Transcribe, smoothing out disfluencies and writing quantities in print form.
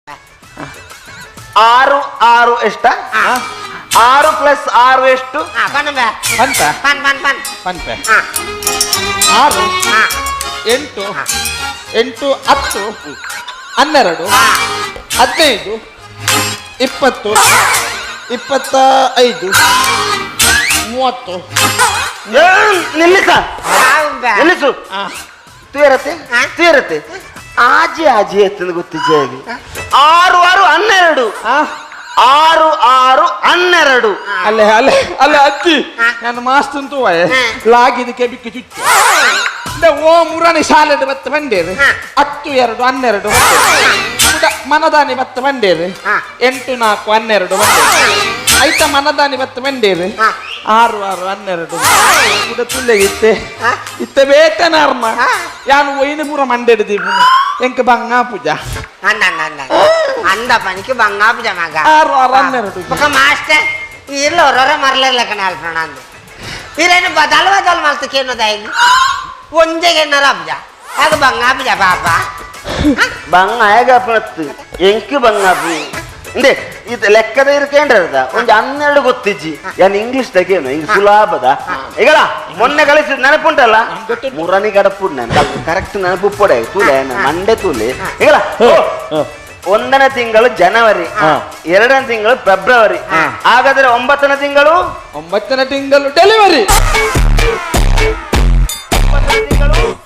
6 6 ಎಷ್ಟ? 6 ಪ್ಲಸ್ 6 ಎಷ್ಟು? ಪನ್ 6 8 8 10 12 15 20 25 30 ನಿಲ್ಲಿಸು ತೂರತ್ತೆ ತೂರತ್ತೆ ಆಜಿ ಆಜಿ ಎತ್ತದ ಗೊತ್ತಿಜ್ಜಾಗಿ 6 6 12 6 6 12 ಅಲ್ಲೇ ಅಲ್ಲೇ ಅಲ್ಲೇ ಅಜ್ಜಿ ನಾನು ಮಾಸ್ತಂತೂ ಲಾಗಿದಕ್ಕೆ ಬಿಕ್ಕಿ ಚುಚ್ಚು ಓ ಮುರಾಣಿ ಶಾಲೆಡ್ ಬತ್ತ ಬಂಡೇರು 10 2 12 ಮನದಾನಿ ಬತ್ತ ಬಂಡೇರು 8 4 12 ಐತ ಮನದಾನಿ ಬತ್ತ ಬಂಡೇರು 6 6 12 ತುಲ್ಲೆಗಿತ್ತೆ ಇತ್ತೆ ಬೇಟನಾರ್ಮ ಯಾನು ಒಯ್ನಪುರ ಮಂಡೆಡ್ದೀಪು ಎಂಕ ಬಂಗಾ ಪೂಜಾ ಅಂದ ಪನಿಕೆ ಬಂಗಾ ಪೂಜಾ ಮಗ 6 6 12 ఒక మాస్టర్ ఇల్లు ఒరొర మరలేక నేల్పన అందు ఇరేను బదల్ బదల్ మల్త కేను దైగి ಒಂಜೆಗೆ ನರಬ್ಜ ಅದು ಬಂಗಾ ಪೂಜಾ ಪಾಪ ಬಂಗ ಹೇಗಪ್ಪನತ್ತು ಎಂಕಿ ಬಂಗಾಪು ಇಂದೆ ಇದು ಲೆಕ್ಕದ ಇರ್ಕೇಂಡ್ರದ ಒಂದು 12 ಗೊತ್ತಿಜ್ಜಿ ಯಾನ್ ಇಂಗ್ಲಿಷ್ ತಗೇನು ಇದು ಸುಲಭದ ಈಗಲ್ಲ ಮೊನ್ನೆ ಕಳಿಸಿದ ನೆನಪುಂಟಲ್ಲ ಮುರನಿ ಗಡಪು ನಾನು ಕರೆಕ್ಟ್ ನೆನಪು ಪೊಡೆ ತೂಲೆ ಮಂಡೆ ತೂಲೆ ಈಗಲ್ಲ 1ನೇ ತಿಂಗಳು ಜನವರಿ 2ನೇ ತಿಂಗಳು ಫೆಬ್ರವರಿ ಹಾಗಾದ್ರೆ 9ನೇ ತಿಂಗಳು 9ನೇ ತಿಂಗಳು ಡೆಲಿವರಿ 9ನೇ ತಿಂಗಳು